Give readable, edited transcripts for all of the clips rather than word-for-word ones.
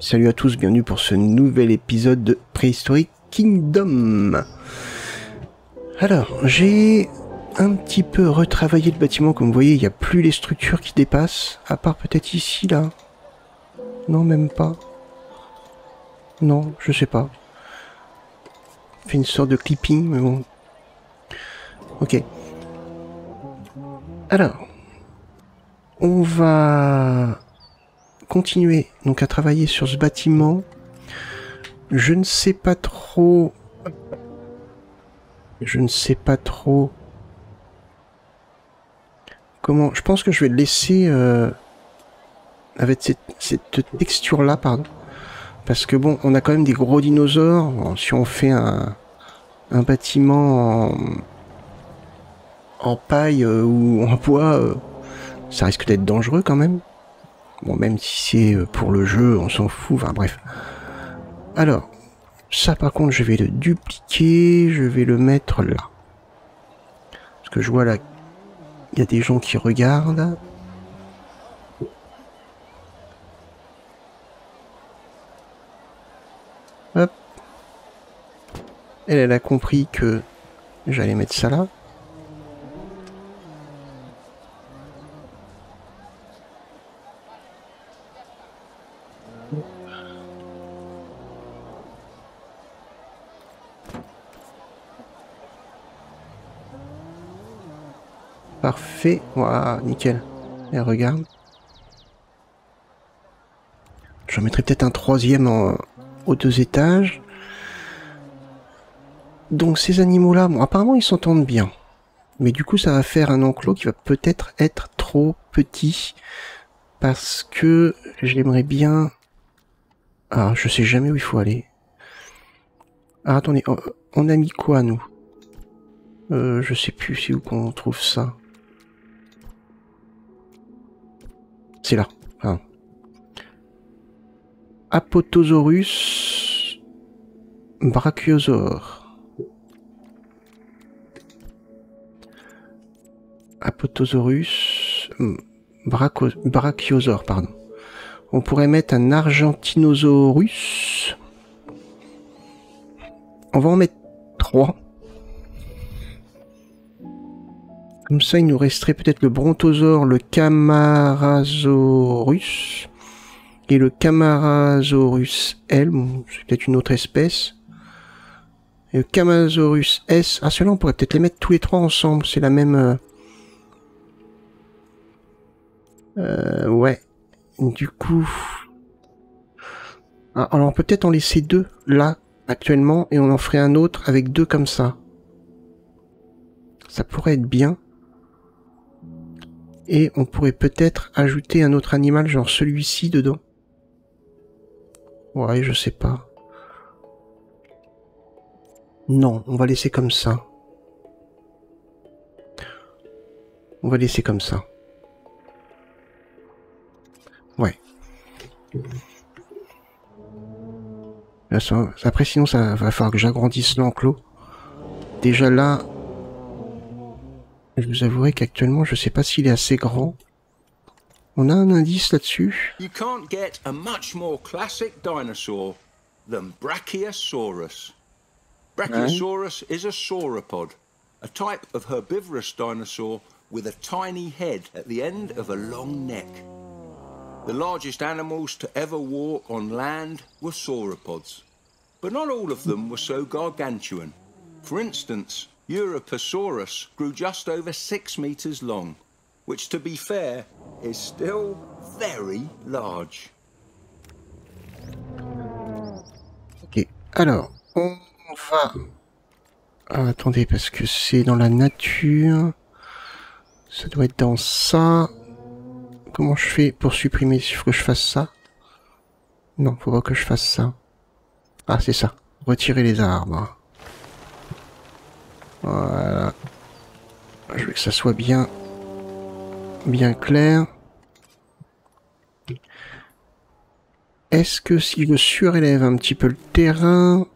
Salut à tous, bienvenue pour ce nouvel épisode de Prehistoric Kingdom. Alors, j'ai un petit peu retravaillé le bâtiment, comme vous voyez, il n'y a plus les structures qui dépassent, à part peut-être ici, là. Non, même pas. Non, je sais pas. Fait une sorte de clipping, mais bon. Ok. Alors, on va continuer donc à travailler sur ce bâtiment. Je ne sais pas trop comment. Je pense que je vais le laisser avec cette texture là, pardon, parce que bon, on a quand même des gros dinosaures. Bon, si on fait un bâtiment en paille ou en bois, ça risque d'être dangereux quand même. Bon, même si c'est pour le jeu, on s'en fout. Enfin bref. Alors, ça par contre, je vais le dupliquer. Je vais le mettre là. Parce que je vois là, il y a des gens qui regardent. Hop. Elle a compris que j'allais mettre ça là. Parfait. Voilà, nickel. Elle regarde. J'en mettrai peut-être un troisième aux 2 étages. Donc ces animaux-là, bon, apparemment ils s'entendent bien. Mais du coup, ça va faire un enclos qui va peut-être être trop petit. Parce que j'aimerais bien... Ah, je sais jamais où il faut aller. Ah, attendez, on a mis quoi, nous? Je sais plus c'est où qu'on trouve ça. C'est là. Ah. Apatosaurus... Brachiosaure. Apatosaurus... Brachiosaure, pardon. On pourrait mettre un Argentinosaurus. On va en mettre 3. Comme ça, il nous resterait peut-être le Brontosaure, le Camarasaurus et le Camarasaurus L. Bon, c'est peut-être une autre espèce. Et le Camarasaurus S. Ah, ceux-là, on pourrait peut-être les mettre tous les 3 ensemble. C'est la même... ouais. Du coup... Ah, alors peut-être en laisser 2 là, actuellement, et on en ferait un autre avec 2 comme ça. Ça pourrait être bien. Et on pourrait peut-être ajouter un autre animal, genre celui-ci dedans. Ouais, je sais pas. Non, on va laisser comme ça. On va laisser comme ça. Ouais. Là, après, sinon, ça va falloir que j'agrandisse l'enclos. Déjà là, je vous avouerai qu'actuellement, je sais pas s'il est assez grand. On a un indice là-dessus. You can't get a much more classic dinosaur than Brachiosaurus. Brachiosaurus is a sauropod, a type of herbivorous dinosaur with a tiny head at the end of a long neck. The largest animals to ever walk on land were sauropods, but not all of them were so gargantuan. For instance, Europasaurus grew just over 6 meters long, which, to be fair, is still very large. Ok, alors, on va... Ah, attendez, parce que c'est dans la nature. Ça doit être dans ça. Comment je fais pour supprimer? Il faut que je fasse ça. Non, faut pas que je fasse ça. Ah, c'est ça. Retirer les arbres. Voilà. Je veux que ça soit bien clair. Est-ce que si je surélève un petit peu le terrain...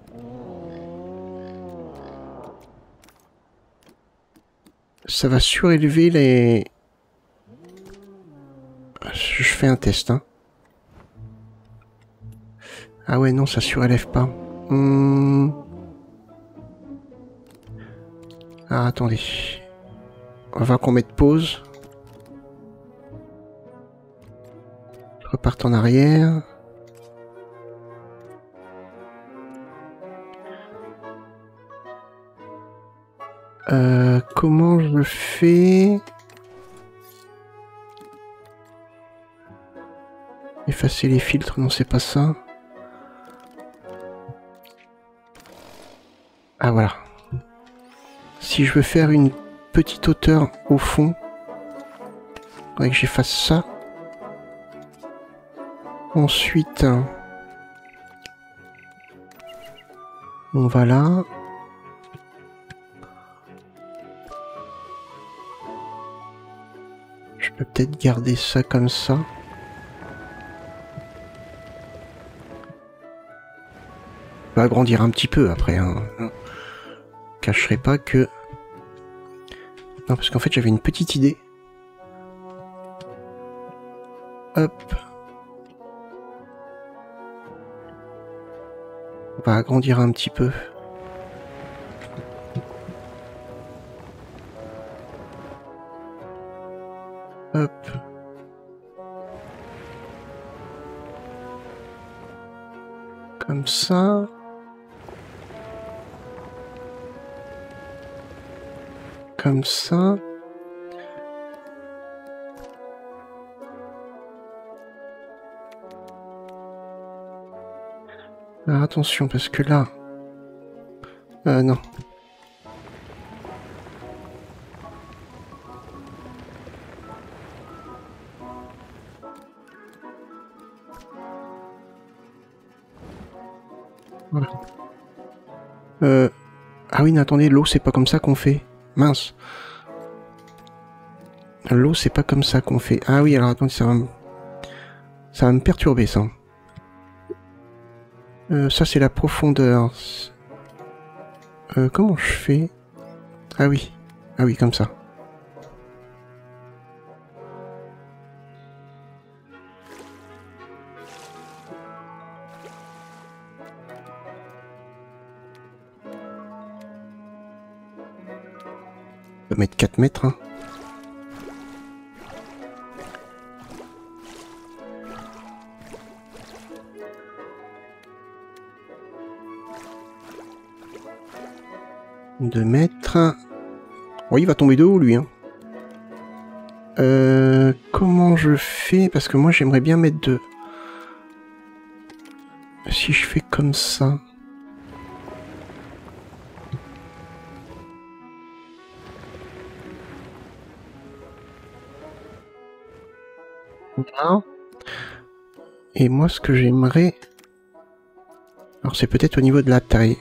Ça va surélever les... Je fais un test, hein. Ah ouais, non, ça surélève pas. Ah, attendez. On va voir qu'on mette pause. Je reparte en arrière. Comment je fais? Effacer les filtres, non, c'est pas ça. Ah, voilà. Si je veux faire une petite hauteur au fond, il faudrait que j'efface ça. Ensuite, on va là. Je peux peut-être garder ça comme ça. Je vais agrandir un petit peu après. Hein. Je cacherai pas que... Non, parce qu'en fait, j'avais une petite idée. Hop. On va agrandir un petit peu. Hop. Comme ça. Comme ça. Alors attention, parce que là... non. Voilà. Ah oui, mais attendez, l'eau, c'est pas comme ça qu'on fait. Mince. L'eau, c'est pas comme ça qu'on fait. Ah oui, alors attendez, ça va me perturber, ça. Ça, c'est la profondeur. Comment je fais? Ah oui. Ah oui, comme ça. On va mettre 4 mètres, hein. Deux mètres. Oh, il va tomber de haut, lui, hein. Comment je fais? Parce que moi, j'aimerais bien mettre deux. Si je fais comme ça... Voilà. Et moi, ce que j'aimerais... Alors, c'est peut-être au niveau de la taille.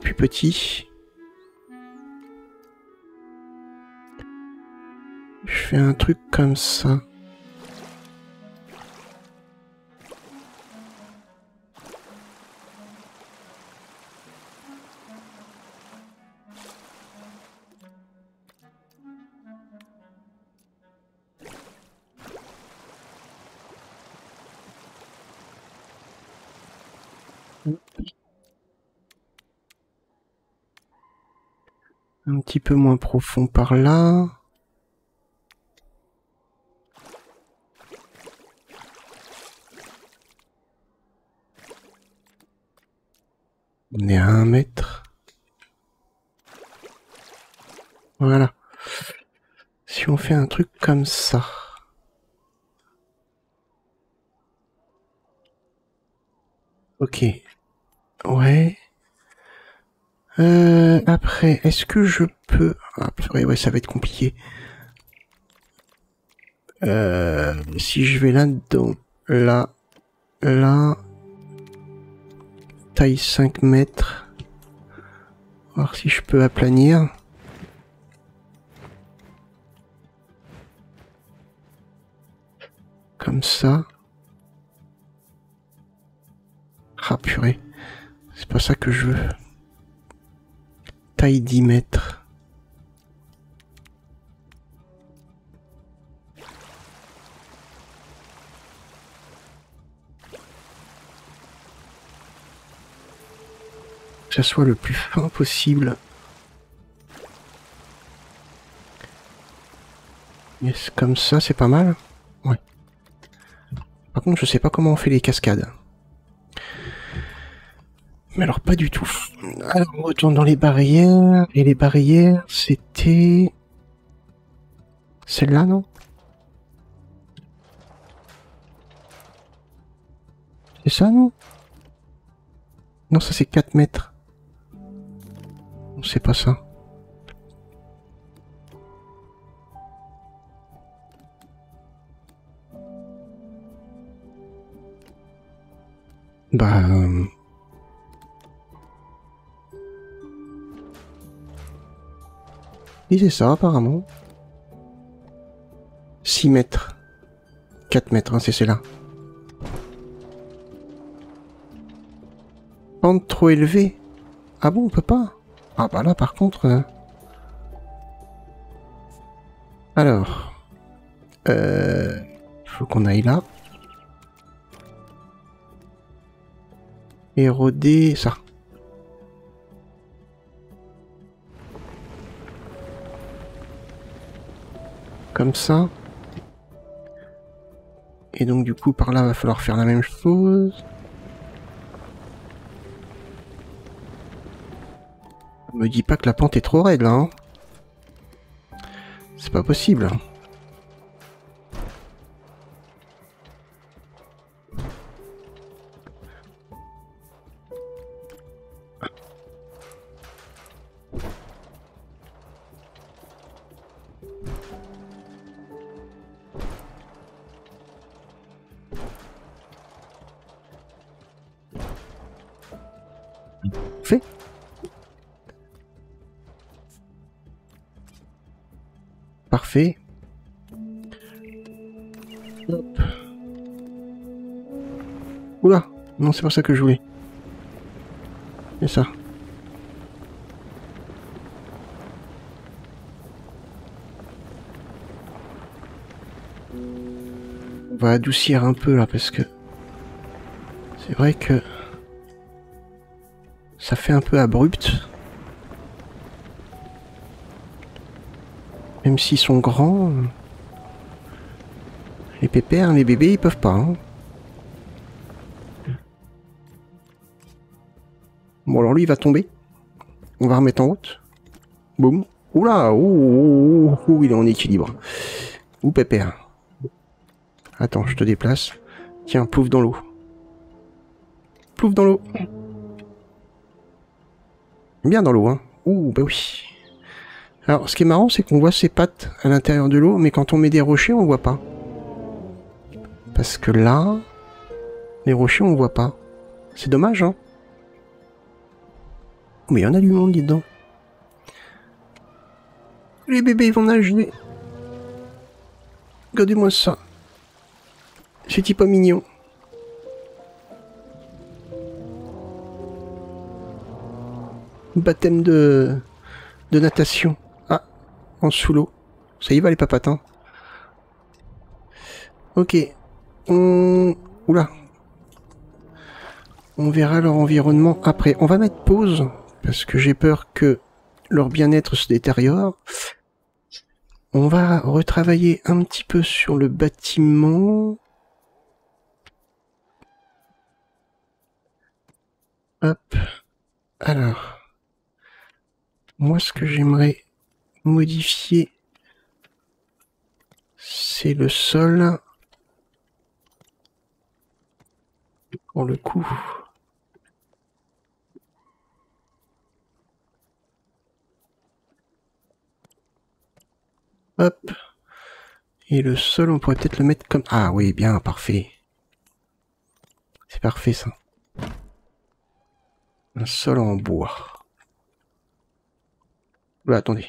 Plus petit. Je fais un truc comme ça. Un petit peu moins profond par là. On est à 1 mètre. Voilà. Si on fait un truc comme ça. Ok. Ouais. Après, est-ce que je peux... Ah, ouais, ça va être compliqué. Si je vais là-dedans, là, taille 5 mètres. Voir si je peux aplanir. Comme ça. Ah purée. C'est pas ça que je veux. Taille 10 mètres. ça soit le plus fin possible. Yes, comme ça, c'est pas mal. Ouais. Par contre, je sais pas comment on fait les cascades. Mais alors, pas du tout. Alors, on retourne dans les barrières. Et les barrières, c'était... Celle-là, non? C'est ça, non? Non, ça c'est 4 mètres. Non, c'est pas ça. Bah... Oui, c'est ça, apparemment. 6 mètres. 4 mètres, hein, c'est celle-là. Pente trop élevée. Ah bon, on peut pas? Ah bah là, par contre... Alors... Faut qu'on aille là. Éroder ça. Comme ça. Et donc du coup par là va falloir faire la même chose. Me dis pas que la pente est trop raide là. Hein. C'est pas possible. Fait. Parfait. Hop. Oula, non c'est pas ça que je voulais. C'est ça. On va adoucir un peu là parce que c'est vrai que ça fait un peu abrupt. Même s'ils sont grands, les pépères, les bébés, ils peuvent pas. Hein. Bon alors lui il va tomber. On va remettre en route. Boum. Oula, ouh, il est en équilibre. Ouh pépère. Attends, je te déplace. Tiens, plouf dans l'eau. Plouf dans l'eau. Bien dans l'eau, hein. Ouh, bah oui. Alors, ce qui est marrant, c'est qu'on voit ses pattes à l'intérieur de l'eau, mais quand on met des rochers, on voit pas. Parce que là, les rochers, on voit pas. C'est dommage, hein. Mais il y en a du monde, dis donc. Les bébés, ils vont nager. Regardez-moi ça. C'est pas mignon. Baptême de natation. Ah, en sous l'eau. Ça y va les papatins. Ok. Oula. On verra leur environnement après. On va mettre pause, parce que j'ai peur que leur bien-être se détériore. On va retravailler un petit peu sur le bâtiment. Hop. Alors. Moi, ce que j'aimerais modifier, c'est le sol. Pour le coup. Hop. Et le sol, on pourrait peut-être le mettre comme... Ah oui, bien, parfait. C'est parfait, ça. Un sol en bois. Là, attendez.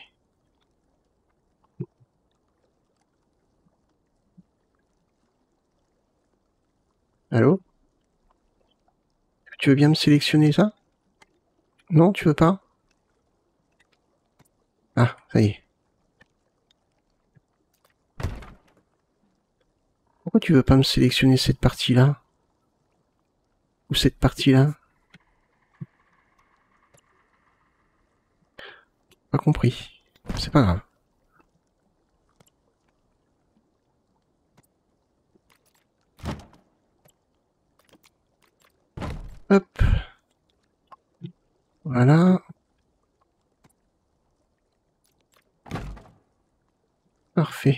Allô? Tu veux bien me sélectionner ça? Non, tu veux pas? Ah, ça y est. Pourquoi tu veux pas me sélectionner cette partie-là? Ou cette partie-là? Pas compris. C'est pas grave. Hop. Voilà. Parfait.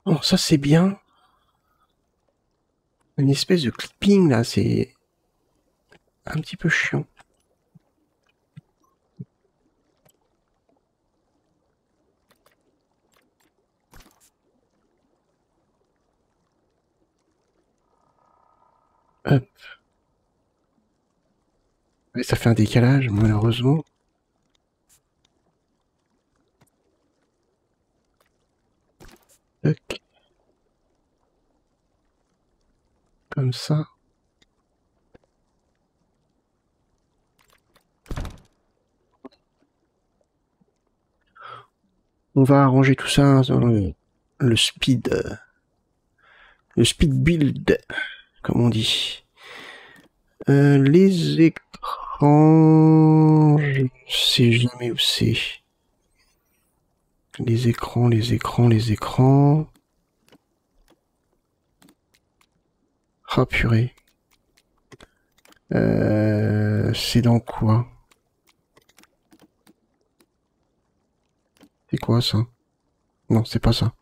Bon, ça c'est bien. Une espèce de clipping là, c'est un petit peu chiant. Hop. Et ça fait un décalage, malheureusement. Tac. Comme ça. On va arranger tout ça dans le speed build, comme on dit. Les écrans, je sais jamais où c'est. Les écrans. Ah purée. C'est dans quoi? C'est quoi ça? Non, c'est pas ça.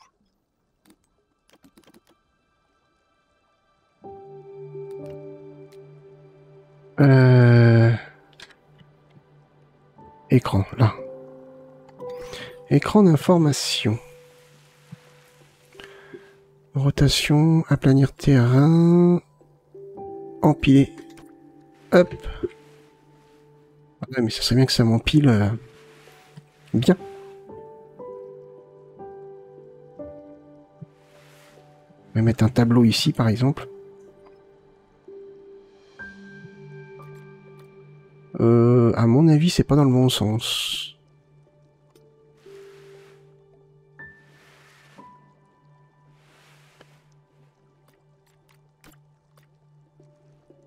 Écran, là. Écran d'information. Rotation, aplanir terrain. Empiler. Hop. Ouais, mais ça serait bien que ça m'empile bien. On va mettre un tableau ici, par exemple. À mon avis, c'est pas dans le bon sens.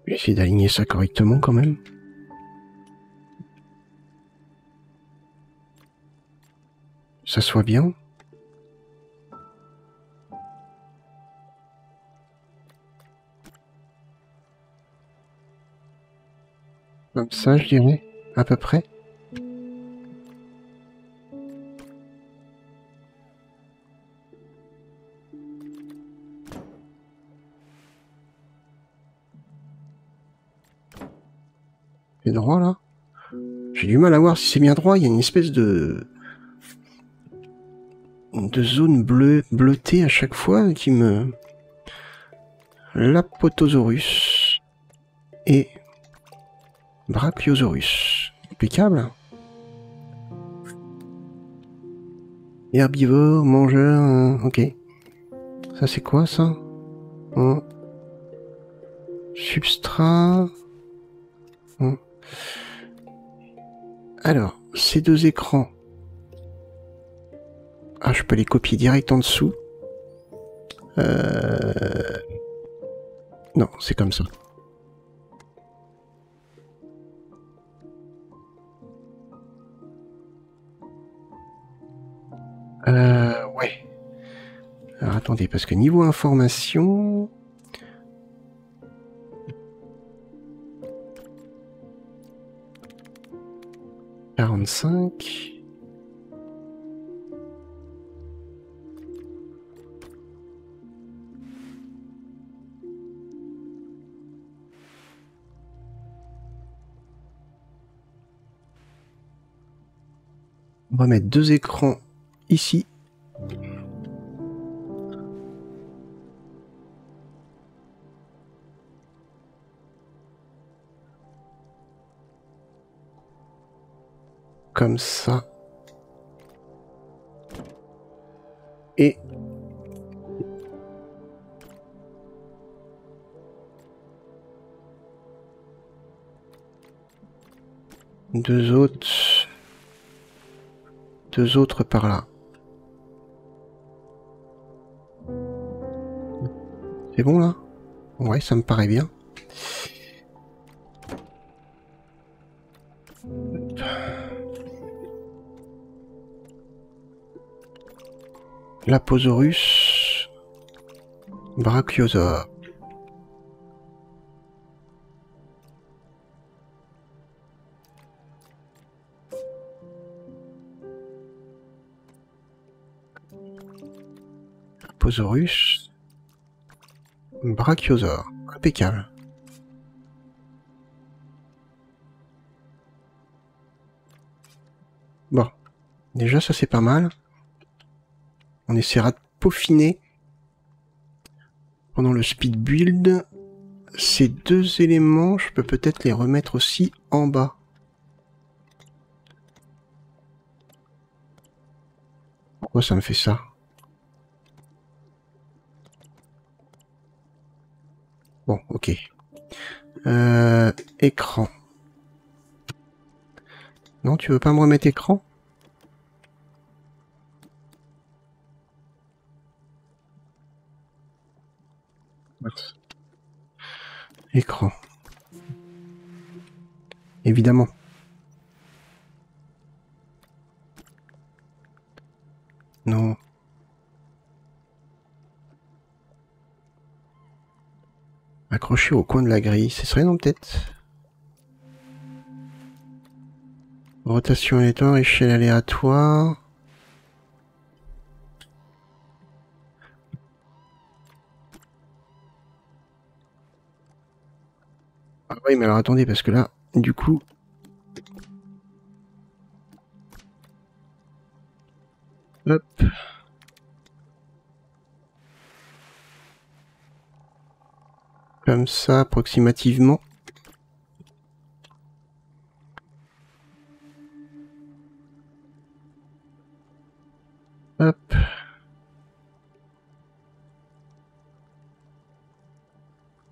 Je vais essayer d'aligner ça correctement quand même. Ça soit bien. Comme ça, je dirais, à peu près. C'est droit, là? J'ai du mal à voir si c'est bien droit. Il y a une espèce de zone bleutée à chaque fois qui me... Lapotosaurus et Brachiosaurus. Impeccable. Herbivore, mangeur, ok. Ça c'est quoi ça? Substrat. Alors, ces deux écrans. Ah, je peux les copier direct en dessous. Non, c'est comme ça. Ouais. Alors attendez, parce que niveau information... 45... On va mettre deux écrans ici. Comme ça. Et... deux autres par là. C'est bon là? Ouais, ça me paraît bien. L'Aposaurus, Brachiosaure. L'Aposaurus, Brachiosaure. Impeccable. Bon, déjà ça c'est pas mal. On essaiera de peaufiner pendant le speed build. Ces deux éléments, je peux peut-être les remettre aussi en bas. Pourquoi ça me fait ça? Bon, ok. Écran. Non, tu veux pas me remettre écran? Écran. Évidemment. Non. Accroché au coin de la grille, ce serait non peut-être? Rotation aléatoire, échelle aléatoire. Ah oui, mais alors attendez, parce que là, du coup... Hop. Comme ça, approximativement. Hop.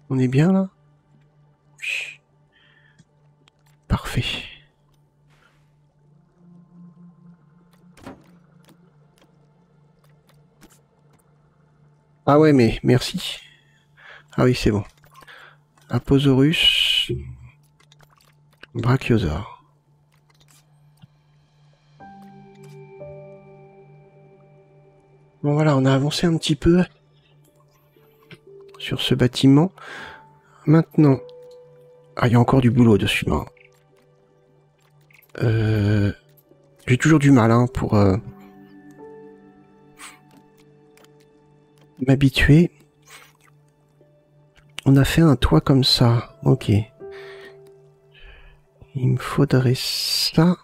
On est bien là? Oui. Parfait. Ah ouais, mais merci. Ah oui, c'est bon. Aposaurus. Brachiosaure. Bon voilà, on a avancé un petit peu sur ce bâtiment. Maintenant... Ah, il y a encore du boulot dessus. Hein. J'ai toujours du mal hein, pour m'habituer. On a fait un toit comme ça. Ok. Il me faudrait ça.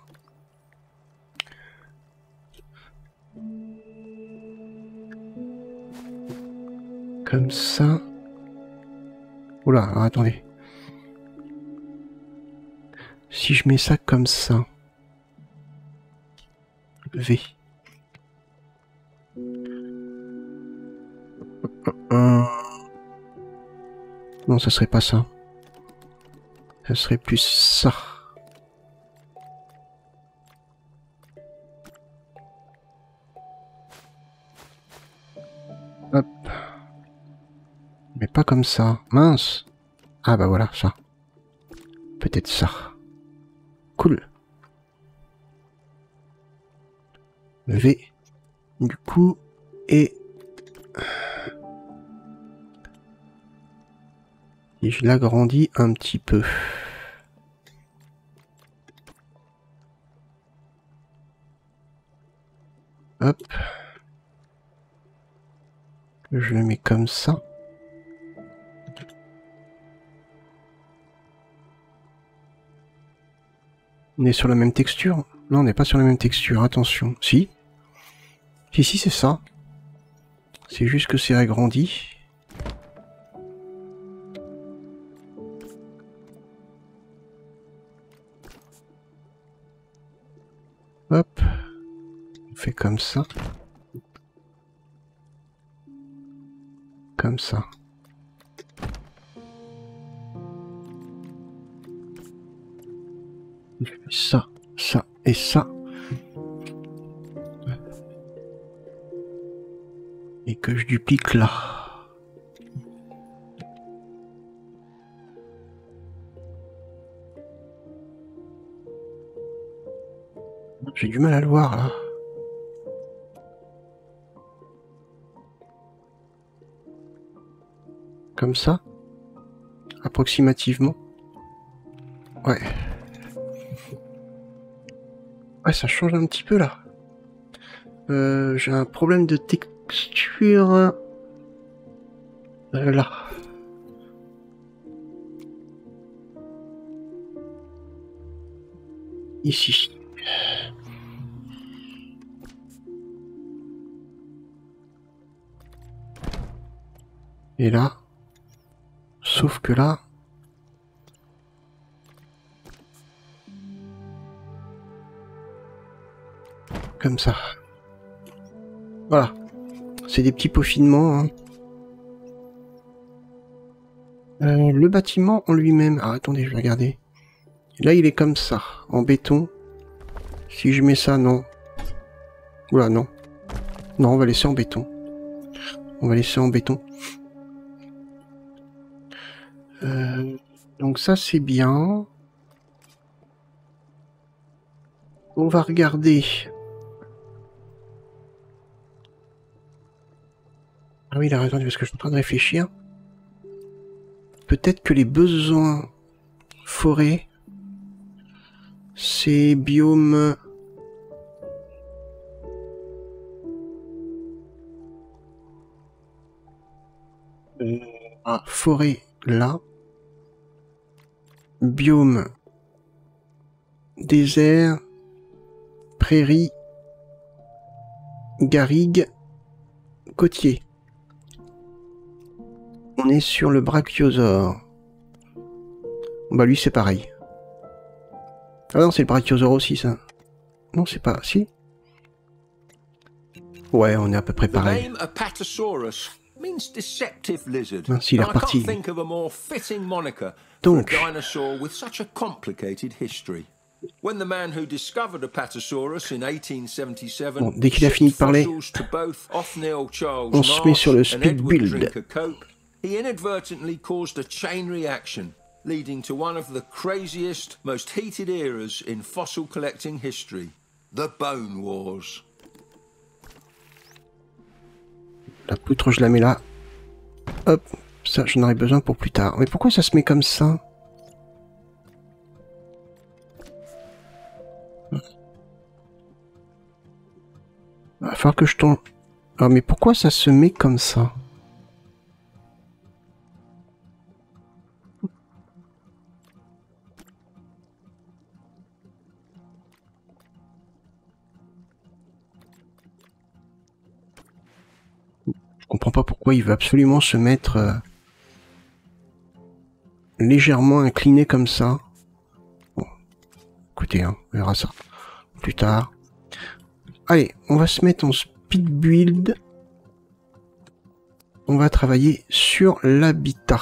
Comme ça. Oula, alors attendez. Si je mets ça comme ça. V. Non, ça serait pas ça. Ça serait plus ça. Hop. Mais pas comme ça. Mince. Ah bah voilà, ça. Peut-être ça. Cool. V. Du coup, et... Et je l'agrandis un petit peu. Hop. Je le mets comme ça. On est sur la même texture? Non, on n'est pas sur la même texture, attention. Si? Si, c'est ça. C'est juste que c'est agrandi. Hop. On fait comme ça. Comme ça. Ça, ça et ça. Et que je duplique là. J'ai du mal à le voir, là. Comme ça. Approximativement. Ouais. Ouais, ça change un petit peu, là. J'ai un problème de texture. Là. Ici. Et là. Sauf que là... Comme ça. Voilà. C'est des petits peaufinements. Hein. Le bâtiment en lui-même... Ah, attendez, je vais regarder. Là, il est comme ça, en béton. Si je mets ça, non. Oula, non. Non, on va laisser en béton. On va laisser en béton. Donc ça, c'est bien. On va regarder. Ah oui, il a raison, parce que je suis en train de réfléchir. Peut-être que les besoins forêt, c'est biome... forêt, là. Biome désert, prairie, garrigue, côtier. On est sur le brachiosaure. Bah lui c'est pareil. Ah non, c'est le brachiosaure aussi ça. Non, c'est pas... Si. Ouais, on est à peu près pareil. Mince, il est reparti. Donc... Bon, dès qu'il a fini de parler, on se met sur le speed build. He inadvertently caused a chain reaction, leading to one of the craziest, most heated eras in fossil collecting history, the Bone Wars. La poutre, je la mets là. Hop, ça, j'en aurai besoin pour plus tard. Mais pourquoi ça se met comme ça? Il va falloir que je tombe... Ah, mais pourquoi ça se met comme ça? Je comprends pas pourquoi il veut absolument se mettre légèrement incliné comme ça. Bon, écoutez, hein, on verra ça plus tard. Allez, on va se mettre en speed build. On va travailler sur l'habitat.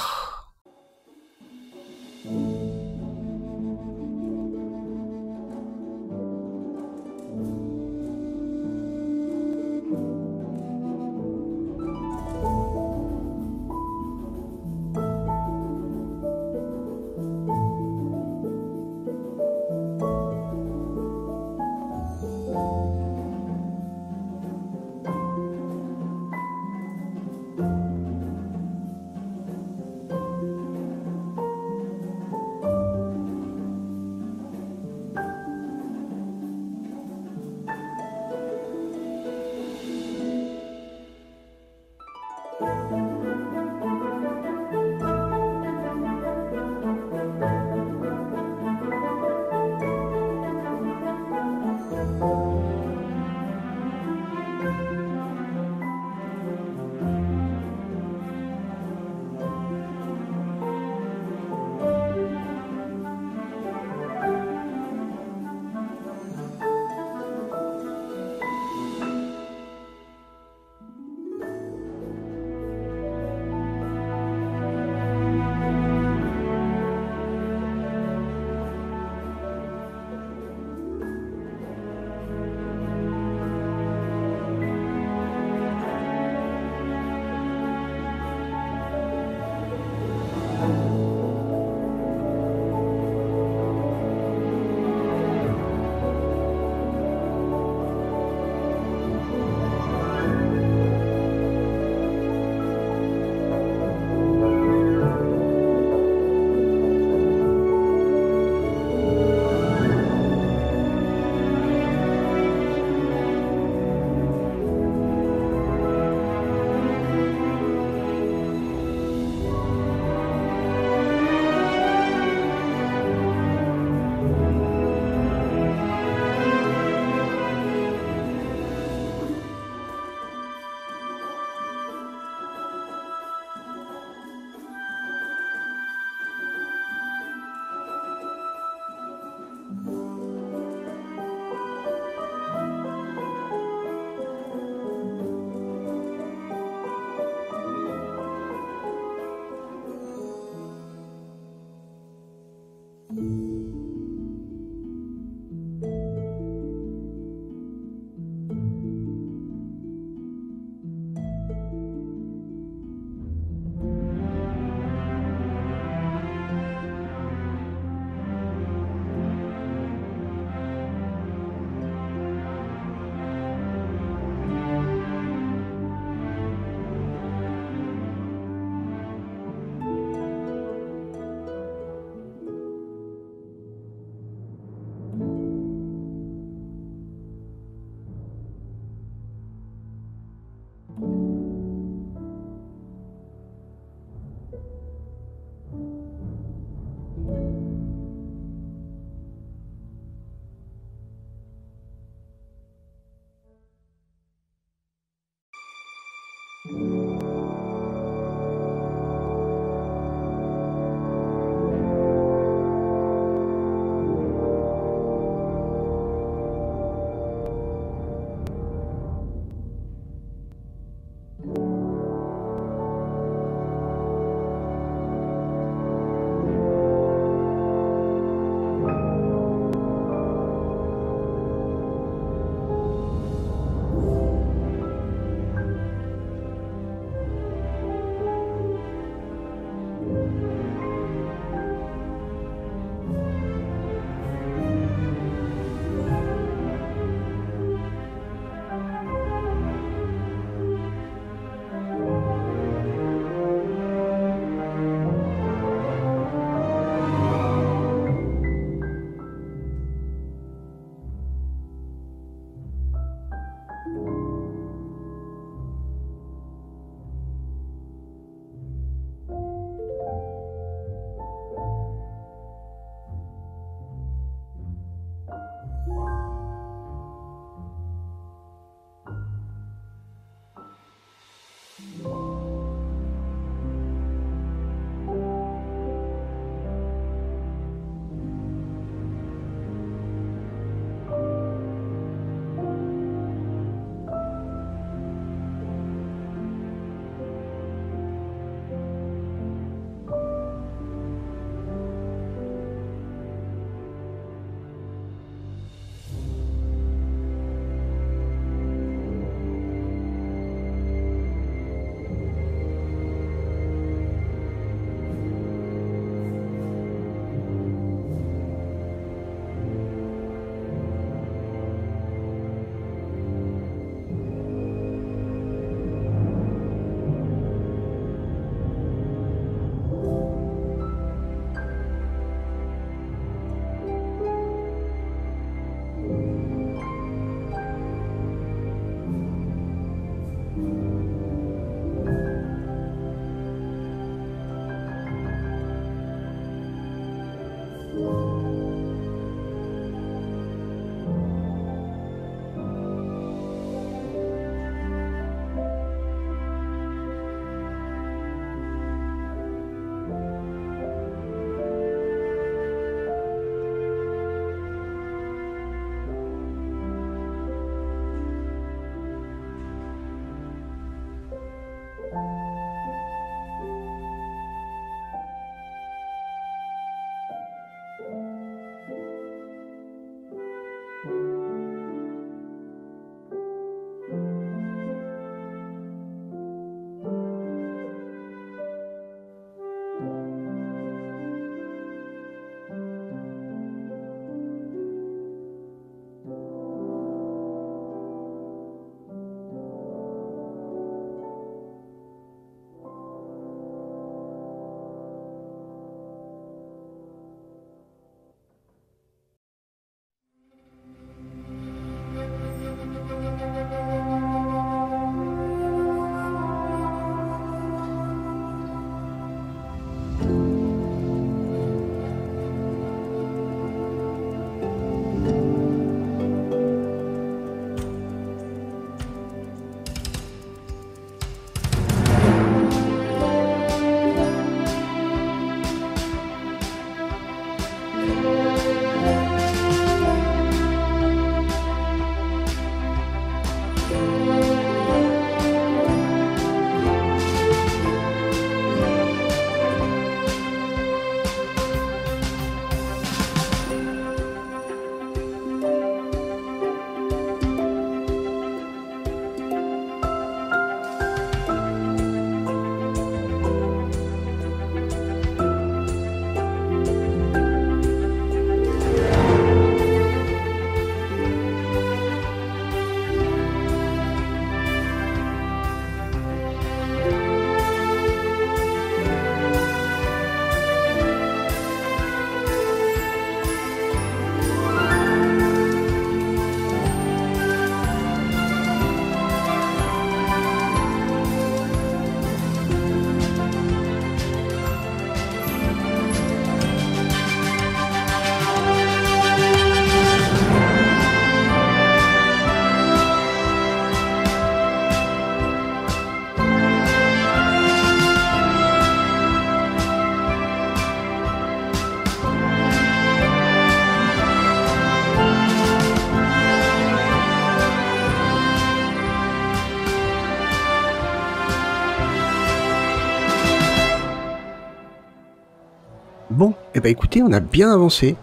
Eh ben écoutez, on a bien avancé.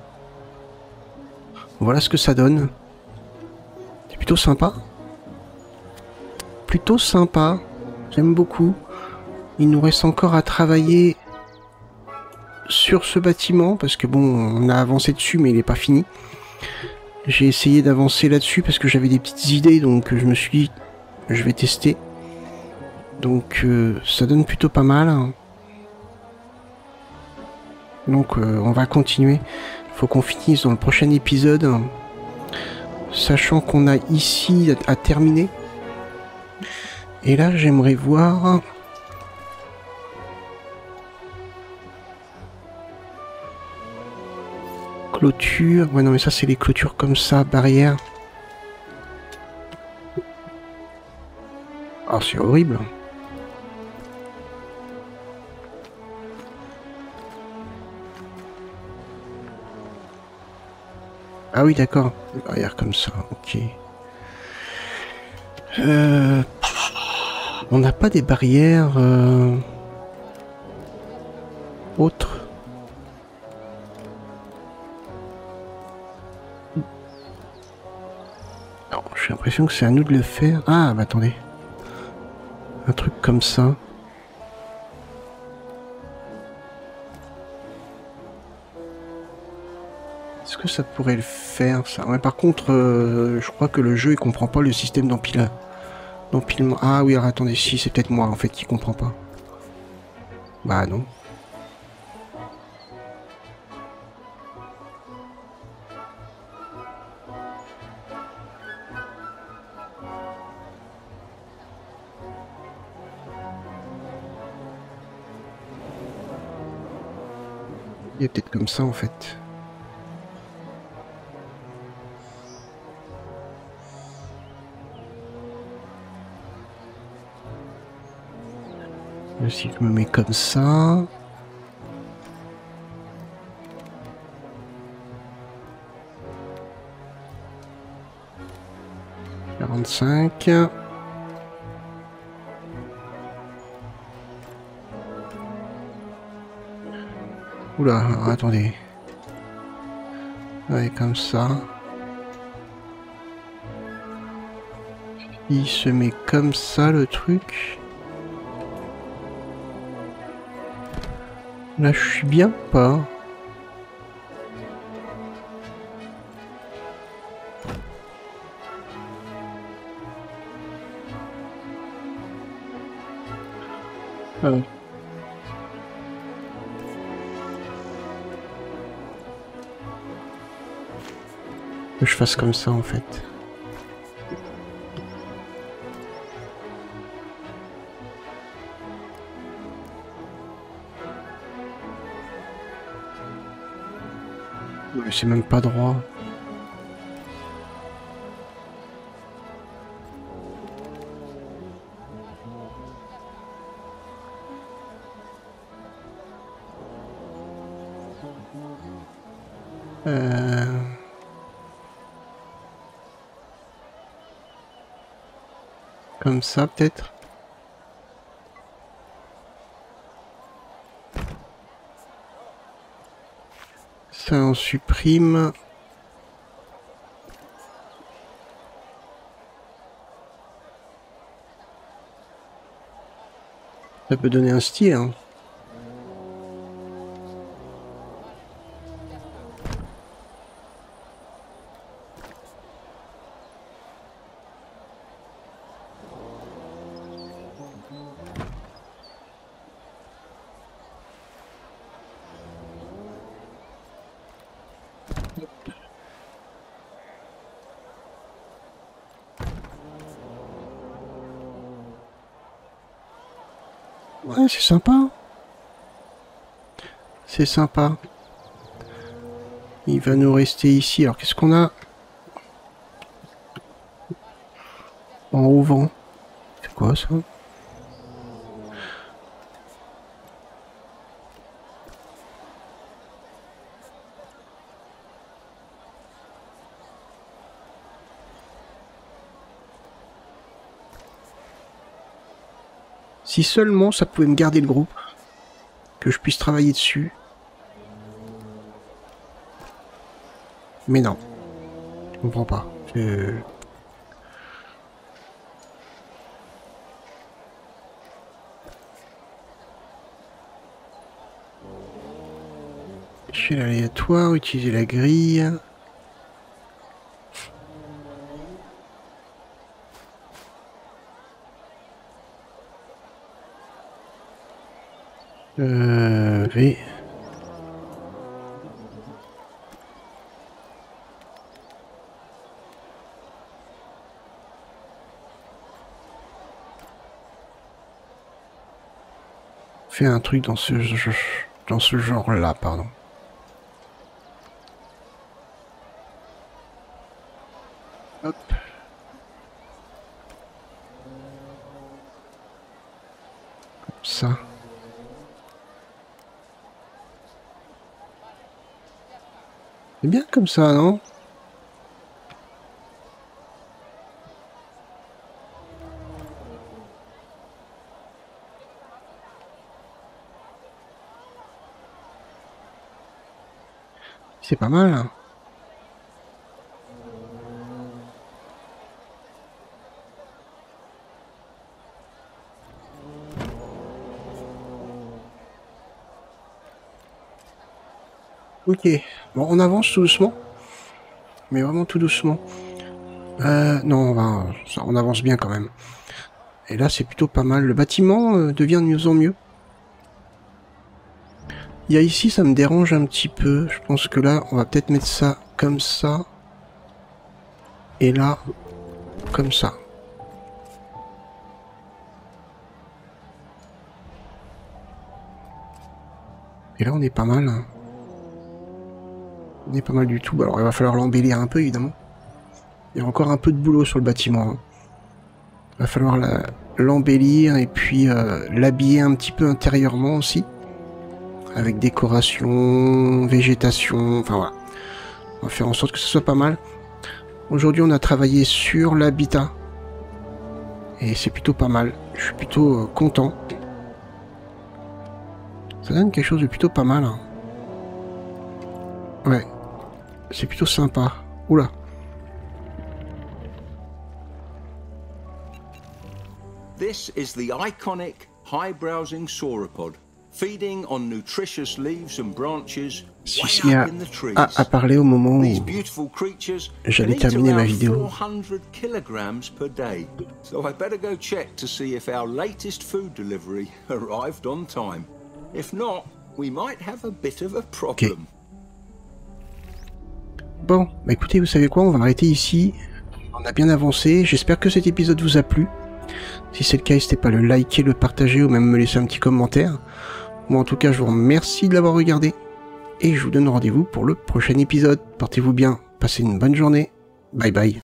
Voilà ce que ça donne. C'est plutôt sympa. Plutôt sympa. J'aime beaucoup. Il nous reste encore à travailler sur ce bâtiment, parce que bon, on a avancé dessus, mais il n'est pas fini. J'ai essayé d'avancer là-dessus parce que j'avais des petites idées, donc je me suis dit, je vais tester. Donc ça donne plutôt pas mal. Donc on va continuer. Il faut qu'on finisse dans le prochain épisode. Sachant qu'on a ici à terminer. Et là j'aimerais voir... Clôture. Ouais non mais ça c'est les clôtures comme ça, barrière. Ah c'est horrible. Ah oui d'accord. Barrière comme ça, ok. On n'a pas des barrières autres. Non, j'ai l'impression que c'est à nous de le faire. Ah bah attendez. Un truc comme ça. Est-ce que ça pourrait le faire ça? Ouais, par contre, je crois que le jeu il comprend pas le système d'empilement. Ah oui, alors attendez, si c'est peut-être moi en fait qui comprend pas. Bah non. Il est peut-être comme ça en fait. Si je me mets comme ça... « 45... » Oula, alors, attendez. Ouais, comme ça. Il se met comme ça le truc. Là, je suis bien pas. Ah. Que je fasse comme ça en fait. Mais c'est même pas droit. Comme ça peut-être. Ça on supprime. Ça peut donner un style, hein. Ouais, c'est sympa. C'est sympa. Il va nous rester ici. Alors, qu'est-ce qu'on a en auvent? C'est quoi ça? Si seulement ça pouvait me garder le groupe, que je puisse travailler dessus. Mais non. Je comprends pas. Chez l'aléatoire, utiliser la grille. V. Fais un truc dans ce genre-là, pardon. Hop. Comme ça. C'est bien comme ça, non? C'est pas mal, hein. Ok, bon, on avance tout doucement, mais vraiment tout doucement. Non, on avance bien quand même. Et là, c'est plutôt pas mal. Le bâtiment devient de mieux en mieux. Il y a ici, ça me dérange un petit peu. Je pense que là, on va peut-être mettre ça comme ça. Et là, comme ça. Et là, on est pas mal, hein. On est pas mal du tout. Alors, il va falloir l'embellir un peu, évidemment. Il y a encore un peu de boulot sur le bâtiment, hein. Il va falloir l'embellir et puis l'habiller un petit peu intérieurement aussi. Avec décoration, végétation, enfin voilà. On va faire en sorte que ce soit pas mal. Aujourd'hui, on a travaillé sur l'habitat. Et c'est plutôt pas mal. Je suis plutôt content. Ça donne quelque chose de plutôt pas mal, hein. Ouais. C'est plutôt sympa. Oula. This is the iconic high-browsing sauropod, feeding on nutritious leaves and branches way up in the trees. À parler au moment These où beautiful creatures j'allais can eat terminer ma around vidéo. 400 kilograms per day. So I better go check to see if our latest food delivery arrived on time. If not, we might have a bit of a problem. Okay. Bon, bah écoutez, vous savez quoi, on va arrêter ici. On a bien avancé, j'espère que cet épisode vous a plu. Si c'est le cas, n'hésitez pas à le liker, le partager ou même me laisser un petit commentaire. Moi en tout cas, je vous remercie de l'avoir regardé. Et je vous donne rendez-vous pour le prochain épisode. Portez-vous bien, passez une bonne journée. Bye bye.